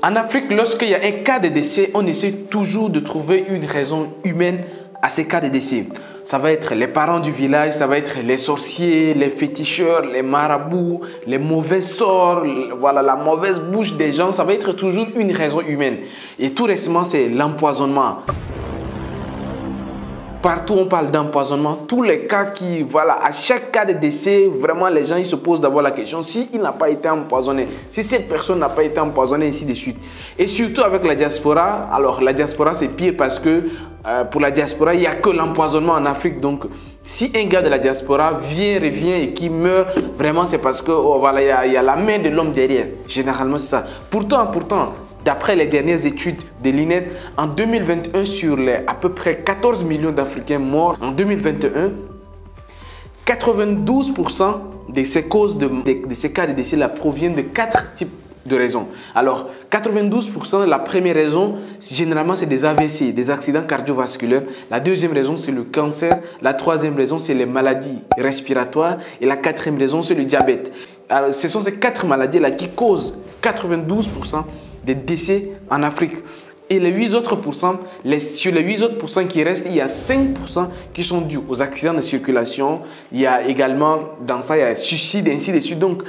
En Afrique, lorsqu'il y a un cas de décès, on essaie toujours de trouver une raison humaine à ces cas de décès. Ça va être les parents du village, ça va être les sorciers, les féticheurs, les marabouts, les mauvais sorts, voilà, la mauvaise bouche des gens. Ça va être toujours une raison humaine. Et tout récemment, c'est l'empoisonnement. Partout, on parle d'empoisonnement. Tous les cas qui, voilà, à chaque cas de décès, vraiment, les gens ils se posent d'abord la question si il n'a pas été empoisonné, si cette personne n'a pas été empoisonnée, ainsi de suite. Et surtout avec la diaspora. Alors, la diaspora, c'est pire parce que pour la diaspora, il n'y a que l'empoisonnement en Afrique. Donc, si un gars de la diaspora revient et qui meurt, vraiment, c'est parce que voilà, il y a la main de l'homme derrière. Généralement, c'est ça. Pourtant, d'après les dernières études de l'INED, en 2021, sur les à peu près 14 millions d'Africains morts, en 2021, 92% de ces causes de ces cas de décès là proviennent de 4 types de raisons. Alors, 92%, la première raison, généralement, c'est des AVC, des accidents cardiovasculaires. La deuxième raison, c'est le cancer. La troisième raison, c'est les maladies respiratoires. Et la quatrième raison, c'est le diabète. Alors, ce sont ces 4 maladies-là qui causent 92% des décès en Afrique. Et les 8 autres pourcents, sur les 8 autres pourcents qui restent, il y a 5% qui sont dus aux accidents de circulation. Il y a également, dans ça, il y a suicide, ainsi de suite. Donc,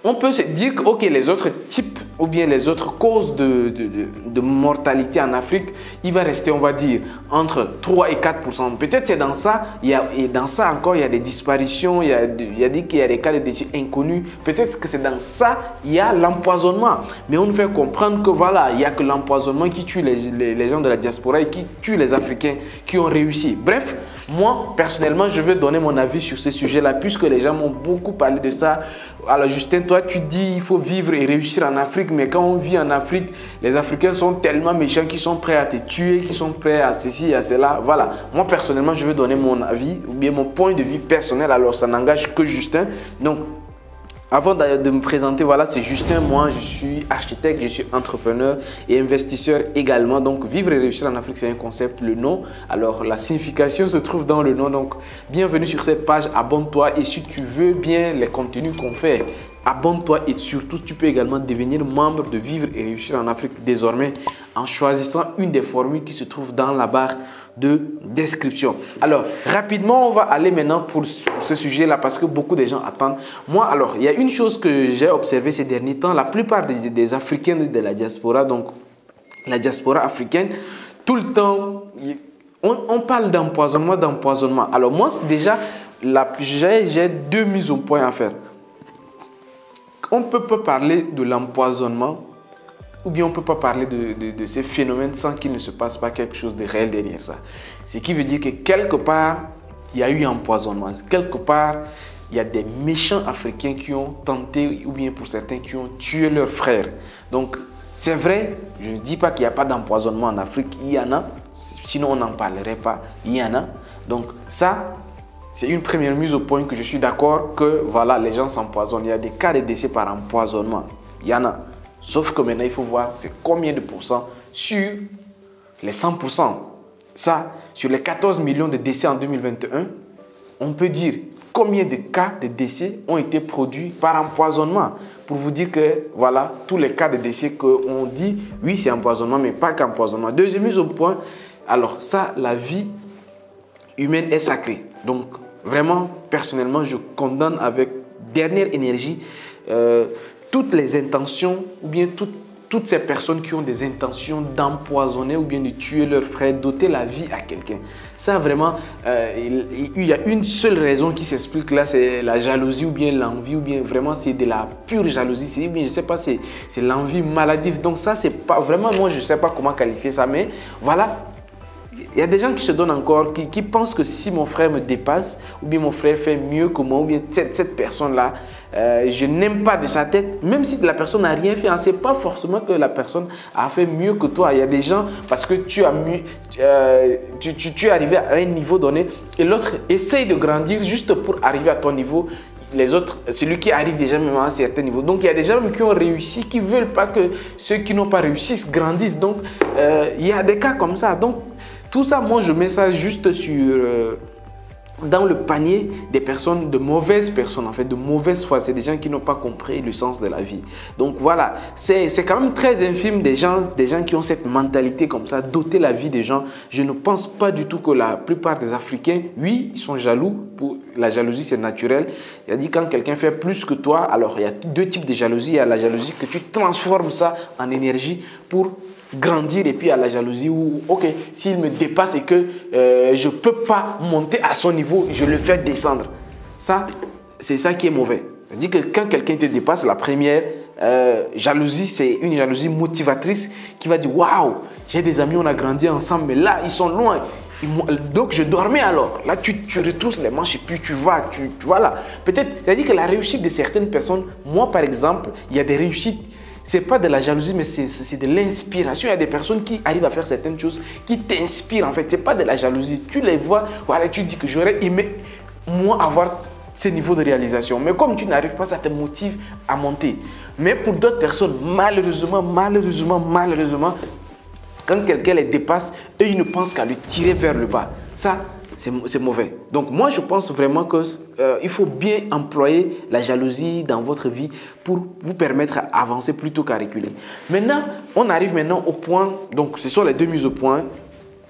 on peut se dire que ok, les autres types ou bien les autres causes de mortalité en Afrique, il va rester, on va dire, entre 3 et 4%. Peut-être c'est dans ça, et dans ça encore, il y a des disparitions, il y a dit qu'il y a des cas de décès inconnus. Peut-être que c'est dans ça, il y a l'empoisonnement. Mais on nous fait comprendre que voilà, il n'y a que l'empoisonnement qui tue les gens de la diaspora et qui tue les Africains qui ont réussi. Bref, moi, personnellement, je veux donner mon avis sur ce sujet-là, puisque les gens m'ont beaucoup parlé de ça. Alors Justin, toi, tu dis il faut vivre et réussir en Afrique, mais quand on vit en Afrique, les Africains sont tellement méchants qu'ils sont prêts à te tuer, qu'ils sont prêts à ceci et à cela. Voilà, moi, personnellement, je veux donner mon avis, ou bien mon point de vue personnel, alors ça n'engage que Justin. Donc, avant de me présenter, voilà, c'est Justin. Moi, je suis architecte, je suis entrepreneur et investisseur également. Donc, vivre et réussir en Afrique, c'est un concept, le nom. Alors, la signification se trouve dans le nom. Donc, bienvenue sur cette page, abonne-toi. Et si tu veux bien les contenus qu'on fait, abonne-toi. Et surtout, tu peux également devenir membre de Vivre et réussir en Afrique désormais en choisissant une des formules qui se trouve dans la barre de description. Alors, rapidement, on va aller maintenant pour ce sujet-là parce que beaucoup de gens attendent. Moi, alors, il y a une chose que j'ai observée ces derniers temps. La plupart des Africains de la diaspora, donc la diaspora africaine, tout le temps, on parle d'empoisonnement. Alors, moi, déjà, j'ai 2 mises au point à faire. On ne peut pas parler de l'empoisonnement ou bien on ne peut pas parler de ces phénomènes sans qu'il ne se passe pas quelque chose de réel derrière ça. Ce qui veut dire que quelque part, il y a eu empoisonnement. Quelque part, il y a des méchants Africains qui ont tenté, ou bien pour certains, qui ont tué leurs frères. Donc, c'est vrai, je ne dis pas qu'il n'y a pas d'empoisonnement en Afrique. Il y en a, sinon on n'en parlerait pas. Il y en a. Donc, ça, c'est une première mise au point que je suis d'accord que voilà, les gens s'empoisonnent. Il y a des cas de décès par empoisonnement. Il y en a. Sauf que maintenant, il faut voir c'est combien de pourcents sur les 100%. Ça, sur les 14 millions de décès en 2021, on peut dire combien de cas de décès ont été produits par empoisonnement. Pour vous dire que, voilà, tous les cas de décès qu'on dit, oui, c'est empoisonnement, mais pas qu'empoisonnement. Deuxième mise au point, alors ça, la vie humaine est sacrée. Donc, vraiment, personnellement, je condamne avec dernière énergie toutes les intentions ou bien toutes ces personnes qui ont des intentions d'empoisonner ou bien de tuer leurs frères, d'ôter la vie à quelqu'un. Ça vraiment, il y a une seule raison qui s'explique là, c'est la jalousie ou bien l'envie ou bien vraiment c'est de la pure jalousie. C'est, je sais pas, c'est l'envie maladive. Donc ça c'est pas vraiment, moi je sais pas comment qualifier ça, mais voilà. Il y a des gens qui se donnent encore, qui pensent que si mon frère me dépasse, ou bien mon frère fait mieux que moi, ou bien cette personne-là, je n'aime pas de sa tête, même si la personne n'a rien fait. Hein, ce n'est pas forcément que la personne a fait mieux que toi. Il y a des gens, parce que tu es arrivé à un niveau donné, et l'autre essaye de grandir juste pour arriver à ton niveau. Les autres, celui qui arrive déjà même à un certain niveau. Donc, il y a des gens qui ont réussi, qui ne veulent pas que ceux qui n'ont pas réussi grandissent. Donc, il y a des cas comme ça. Donc, tout ça, moi, je mets ça juste sur dans le panier des personnes, de mauvaises personnes, en fait, de mauvaise foi. C'est des gens qui n'ont pas compris le sens de la vie. Donc voilà, c'est quand même très infime des gens qui ont cette mentalité comme ça, doter la vie des gens. Je ne pense pas du tout que la plupart des Africains, oui, ils sont jaloux. La jalousie, c'est naturel. Il a dit quand quelqu'un fait plus que toi, alors il y a deux types de jalousie. Il y a la jalousie que tu transformes ça en énergie pour grandir, et puis à la jalousie où, ok, s'il me dépasse et que je ne peux pas monter à son niveau, je le fais descendre. Ça, c'est ça qui est mauvais. C'est-à-dire que quand quelqu'un te dépasse, la première jalousie, c'est une jalousie motivatrice qui va dire, waouh, j'ai des amis, on a grandi ensemble, mais là, ils sont loin. Donc, je dormais alors. Là, tu retrousses les manches et puis tu vas, voilà. Peut-être, c'est-à-dire que la réussite de certaines personnes, moi par exemple, il y a des réussites. Ce n'est pas de la jalousie, mais c'est de l'inspiration. Il y a des personnes qui arrivent à faire certaines choses qui t'inspirent en fait. Ce n'est pas de la jalousie. Tu les vois, voilà, tu dis que j'aurais aimé, moi, avoir ce niveau de réalisation. Mais comme tu n'arrives pas, ça te motive à monter. Mais pour d'autres personnes, malheureusement, quand quelqu'un les dépasse, eux, ils ne pensent qu'à le tirer vers le bas. Ça, c'est mauvais. Donc moi, je pense vraiment qu'il faut bien employer la jalousie dans votre vie pour vous permettre à avancer plutôt qu'à reculer. Maintenant, on arrive maintenant au point, donc ce sont les deux mises au point.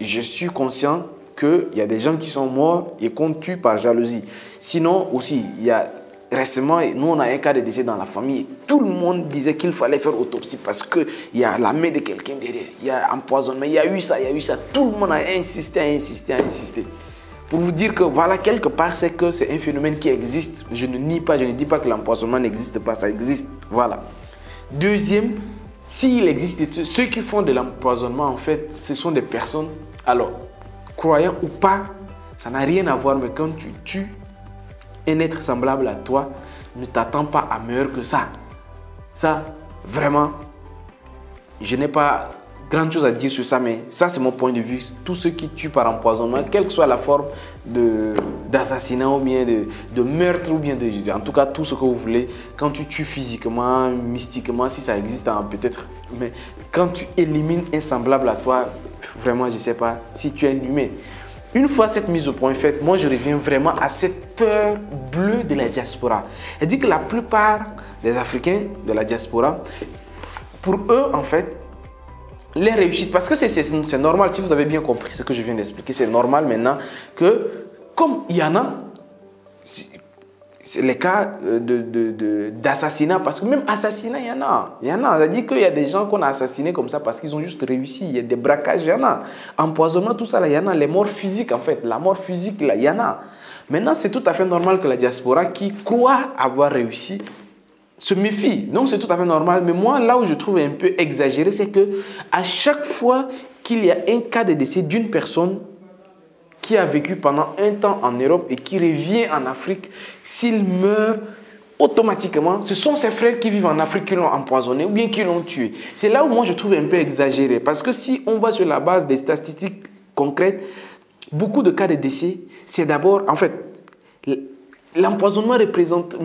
Je suis conscient qu'il y a des gens qui sont morts et qu'on tue par jalousie. Sinon aussi, il y a récemment, nous on a un cas de décès dans la famille. Tout le monde disait qu'il fallait faire autopsie parce qu'il y a la main de quelqu'un derrière. Il y a empoisonnement, il y a eu ça. Tout le monde a insisté. Pour vous dire que voilà, quelque part, c'est que c'est un phénomène qui existe. Je ne nie pas, je ne dis pas que l'empoisonnement n'existe pas, ça existe. Voilà. Deuxième, s'il existe, ceux qui font de l'empoisonnement, en fait, ce sont des personnes, alors, croyants ou pas, ça n'a rien à voir, mais quand tu tues un être semblable à toi, ne t'attends pas à meilleur que ça. Ça, vraiment, je n'ai pas grand chose à dire sur ça, mais ça c'est mon point de vue. Tous ceux qui tuent par empoisonnement, quelle que soit la forme d'assassinat ou bien de meurtre ou bien en tout cas tout ce que vous voulez, quand tu tues physiquement, mystiquement, si ça existe peut-être, mais quand tu élimines un semblable à toi, vraiment je ne sais pas si tu es un humain. Une fois cette mise au point faite, moi je reviens vraiment à cette peur bleue de la diaspora. Elle dit que la plupart des Africains de la diaspora, pour eux en fait, les réussites, parce que c'est normal, si vous avez bien compris ce que je viens d'expliquer, c'est normal maintenant que, comme il y en a, c'est les cas d'assassinat, parce que même assassinat, il y en a. C'est-à-dire qu'il y a des gens qu'on a assassinés comme ça parce qu'ils ont juste réussi. Il y a des braquages, il y en a. Empoisonnement, tout ça, là, il y en a. Les morts physiques, en fait, la mort physique, là, il y en a. Maintenant, c'est tout à fait normal que la diaspora qui croit avoir réussi se méfie. Donc, c'est tout à fait normal. Mais moi, là où je trouve un peu exagéré, c'est que à chaque fois qu'il y a un cas de décès d'une personne qui a vécu pendant un temps en Europe et qui revient en Afrique, s'il meurt, automatiquement, ce sont ses frères qui vivent en Afrique qui l'ont empoisonné ou bien qui l'ont tué. C'est là où moi je trouve un peu exagéré. Parce que si on va sur la base des statistiques concrètes, beaucoup de cas de décès, c'est d'abord, en fait, l'empoisonnement représente,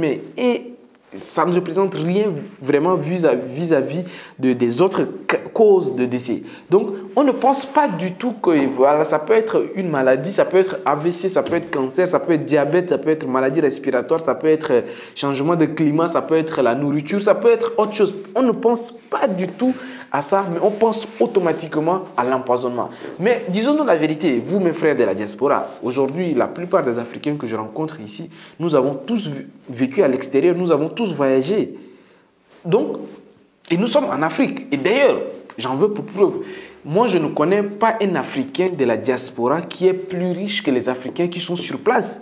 ça ne représente rien vraiment vis-à-vis des autres causes de décès. Donc, on ne pense pas du tout que voilà, ça peut être une maladie, ça peut être AVC, ça peut être cancer, ça peut être diabète, ça peut être maladie respiratoire, ça peut être changement de climat, ça peut être la nourriture, ça peut être autre chose. On ne pense pas du tout à ça, mais on pense automatiquement à l'empoisonnement. Mais disons-nous la vérité, vous mes frères de la diaspora, aujourd'hui la plupart des Africains que je rencontre ici, nous avons tous vécu à l'extérieur, nous avons tous voyagé. Donc, et nous sommes en Afrique. Et d'ailleurs, j'en veux pour preuve, moi je ne connais pas un Africain de la diaspora qui est plus riche que les Africains qui sont sur place.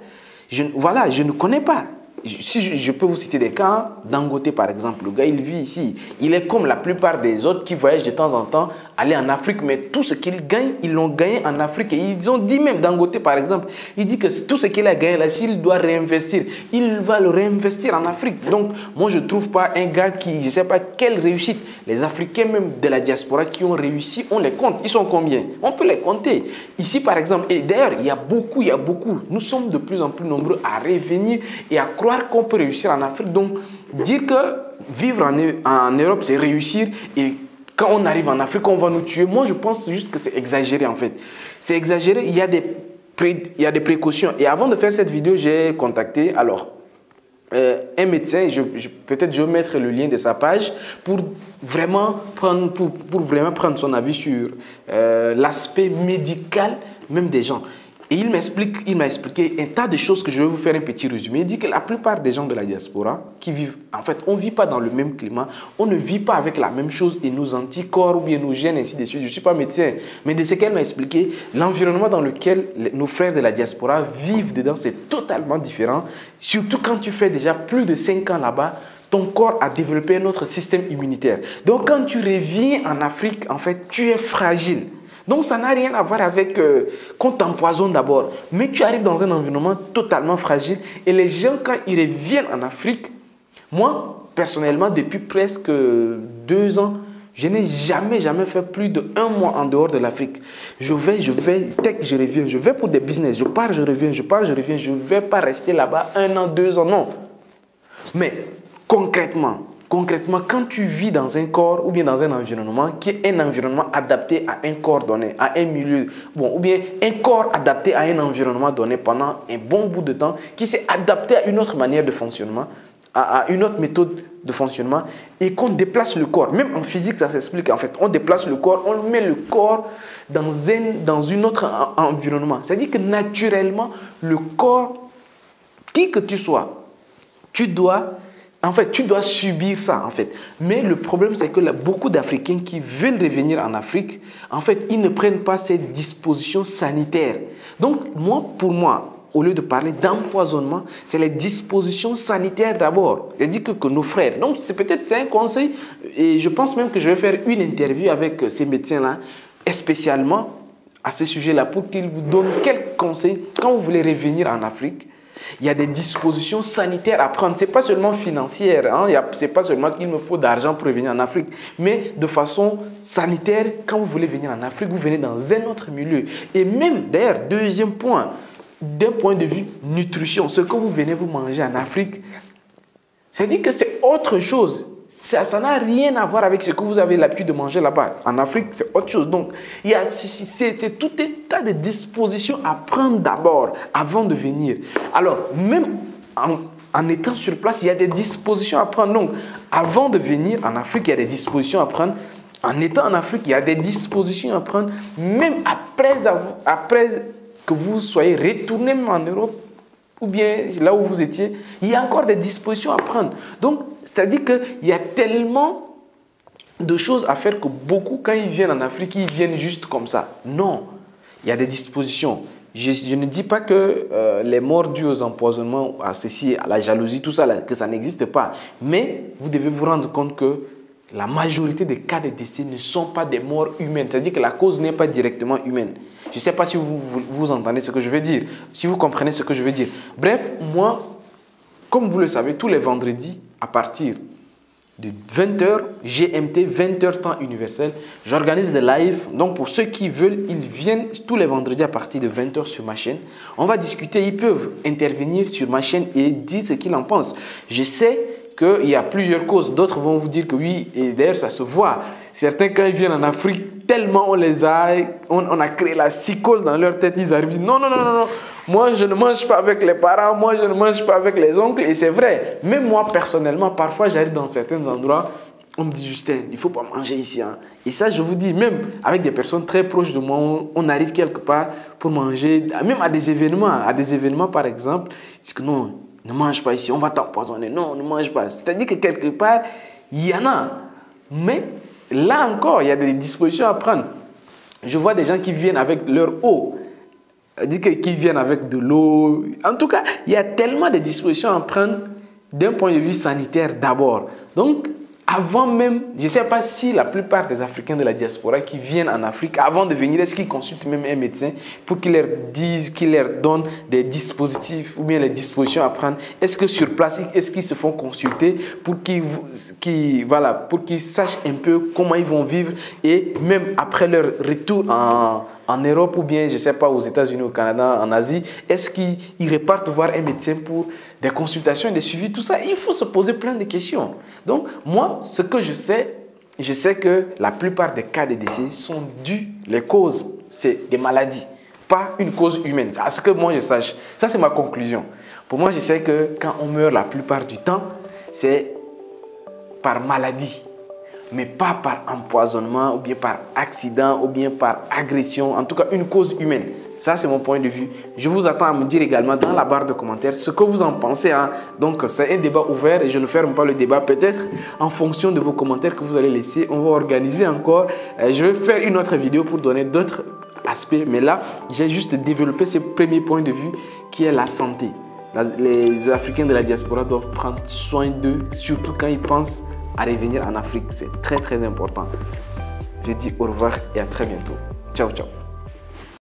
Voilà, je ne connais pas. Si je peux vous citer des cas, Dangote par exemple, le gars il vit ici, il est comme la plupart des autres qui voyagent de temps en temps, aller en Afrique, mais tout ce qu'il gagne, ils l'ont gagné en Afrique. Et ils ont dit même, Dangote par exemple, il dit que tout ce qu'il a gagné là, s'il doit réinvestir, il va le réinvestir en Afrique. Donc moi je ne trouve pas un gars qui, je ne sais pas quelle réussite, les Africains même de la diaspora qui ont réussi, on les compte, ils sont combien? On peut les compter. Ici par exemple, et d'ailleurs il y a beaucoup, nous sommes de plus en plus nombreux à revenir et à croire qu'on peut réussir en Afrique. Donc, dire que vivre en Europe, c'est réussir et quand on arrive en Afrique, on va nous tuer. Moi, je pense juste que c'est exagéré en fait. C'est exagéré. Il y a il y a des précautions. Et avant de faire cette vidéo, j'ai contacté un médecin. Peut-être je vais mettre le lien de sa page pour vraiment prendre son avis sur l'aspect médical même des gens. Et il m'a expliqué un tas de choses que je vais vous faire un petit résumé. Il dit que la plupart des gens de la diaspora qui vivent, en fait, on ne vit pas dans le même climat, on ne vit pas avec la même chose et nos anticorps ou bien nos gènes, ainsi de suite. Je ne suis pas médecin, mais de ce qu'elle m'a expliqué, l'environnement dans lequel nos frères de la diaspora vivent dedans, c'est totalement différent. Surtout quand tu fais déjà plus de 5 ans là-bas, ton corps a développé un autre système immunitaire. Donc quand tu reviens en Afrique, en fait, tu es fragile. Donc, ça n'a rien à voir avec qu'on t'empoisonne d'abord. Mais tu arrives dans un environnement totalement fragile. Et les gens, quand ils reviennent en Afrique, moi, personnellement, depuis presque 2 ans, je n'ai jamais fait plus d'1 mois en dehors de l'Afrique. Je vais, dès que je reviens, je vais pour des business. Je pars, je reviens, je pars, je reviens. Je ne vais pas rester là-bas 1 an, 2 ans, non. Mais concrètement, quand tu vis dans un corps ou bien dans un environnement qui est un environnement adapté à un corps donné, à un milieu, ou bien un corps adapté à un environnement donné pendant un bon bout de temps, qui s'est adapté à une autre manière de fonctionnement, à une autre méthode de fonctionnement, et qu'on déplace le corps. Même en physique, ça s'explique en fait. On déplace le corps, on met le corps dans un autre environnement. C'est-à-dire que naturellement, le corps, qui que tu sois, tu dois subir ça, en fait. Mais le problème, c'est que beaucoup d'Africains qui veulent revenir en Afrique, en fait, ils ne prennent pas ces dispositions sanitaires. Donc, pour moi, au lieu de parler d'empoisonnement, c'est les dispositions sanitaires d'abord. C'est-à-dire que nos frères. Donc, c'est un conseil. Et je pense même que je vais faire une interview avec ces médecins-là, spécialement à ce sujet-là, pour qu'ils vous donnent quelques conseils quand vous voulez revenir en Afrique. Il y a des dispositions sanitaires à prendre. Ce n'est pas seulement financière. Ce n'est pas seulement qu'il me faut d'argent pour revenir en Afrique. Mais de façon sanitaire, quand vous voulez venir en Afrique, vous venez dans un autre milieu. Et même, d'ailleurs, deuxième point, d'un point de vue nutrition, ce que vous venez vous manger en Afrique, c'est-à-dire que c'est autre chose. Ça n'a rien à voir avec ce que vous avez l'habitude de manger là-bas. En Afrique, c'est autre chose. Donc, c'est tout un tas de dispositions à prendre d'abord, avant de venir. Alors, même en étant sur place, il y a des dispositions à prendre. Donc, avant de venir en Afrique, il y a des dispositions à prendre. En étant en Afrique, il y a des dispositions à prendre. Même après que vous soyez retourné en Europe, ou bien là où vous étiez, il y a encore des dispositions à prendre. Donc, c'est-à-dire qu'il y a tellement de choses à faire que beaucoup, quand ils viennent en Afrique, ils viennent juste comme ça. Non, il y a des dispositions. Je ne dis pas que les morts dues aux empoisonnements, à ceci, à la jalousie, tout ça, que ça n'existe pas. Mais vous devez vous rendre compte que la majorité des cas de décès ne sont pas des morts humaines. C'est-à-dire que la cause n'est pas directement humaine. Je ne sais pas si vous entendez ce que je veux dire, si vous comprenez ce que je veux dire. Bref, moi, comme vous le savez, tous les vendredis, à partir de 20h, GMT, 20h temps universel, j'organise des lives. Donc, pour ceux qui veulent, ils viennent tous les vendredis à partir de 20h sur ma chaîne. On va discuter, ils peuvent intervenir sur ma chaîne et dire ce qu'ils en pensent. Je sais qu'il y a plusieurs causes. D'autres vont vous dire que oui, et d'ailleurs, ça se voit. Certains, quand ils viennent en Afrique, tellement on a créé la psychose dans leur tête, ils arrivent, ils disent non, moi je ne mange pas avec les parents, moi je ne mange pas avec les oncles, et c'est vrai. Même moi, personnellement, parfois j'arrive dans certains endroits, on me dit, Justin, il ne faut pas manger ici. Et ça, je vous dis, même avec des personnes très proches de moi, on arrive quelque part pour manger, même à des événements par exemple, ils disent que non, ne mange pas ici, on va t'empoisonner. Non, ne mange pas. C'est-à-dire que quelque part, il y en a. Mais là encore, il y a des dispositions à prendre. Je vois des gens qui viennent avec leur eau. C'est-à-dire qu'ils viennent avec de l'eau. En tout cas, il y a tellement de dispositions à prendre d'un point de vue sanitaire d'abord. Donc, avant même, je ne sais pas si la plupart des Africains de la diaspora qui viennent en Afrique, avant de venir, est-ce qu'ils consultent même un médecin pour qu'il leur dise, qu'il leur donne des dispositifs ou bien les dispositions à prendre. Est-ce que sur place, est-ce qu'ils se font consulter pour qu'ils sachent un peu comment ils vont vivre et même après leur retour en Europe ou bien, je ne sais pas, aux États-Unis, au Canada, en Asie, est-ce qu'ils repartent voir un médecin pour des consultations et des suivis, tout ça? Il faut se poser plein de questions. Donc, moi, ce que je sais que la plupart des cas de décès sont dus, les causes, c'est des maladies. pas une cause humaine. À ce que moi je sache. Ça, c'est ma conclusion. Pour moi, je sais que quand on meurt la plupart du temps, c'est par maladie, mais pas par empoisonnement, ou bien par accident, ou bien par agression. En tout cas, une cause humaine. Ça, c'est mon point de vue. Je vous attends à me dire également dans la barre de commentaires ce que vous en pensez. Hein. Donc, c'est un débat ouvert et je ne ferme pas le débat. Peut-être en fonction de vos commentaires que vous allez laisser, on va organiser encore. Je vais faire une autre vidéo pour donner d'autres aspects. Mais là, j'ai juste développé ce premier point de vue qui est la santé. Les Africains de la diaspora doivent prendre soin d'eux, surtout quand ils pensent à revenir en Afrique. C'est très, très important. Je dis au revoir et à très bientôt. Ciao, ciao.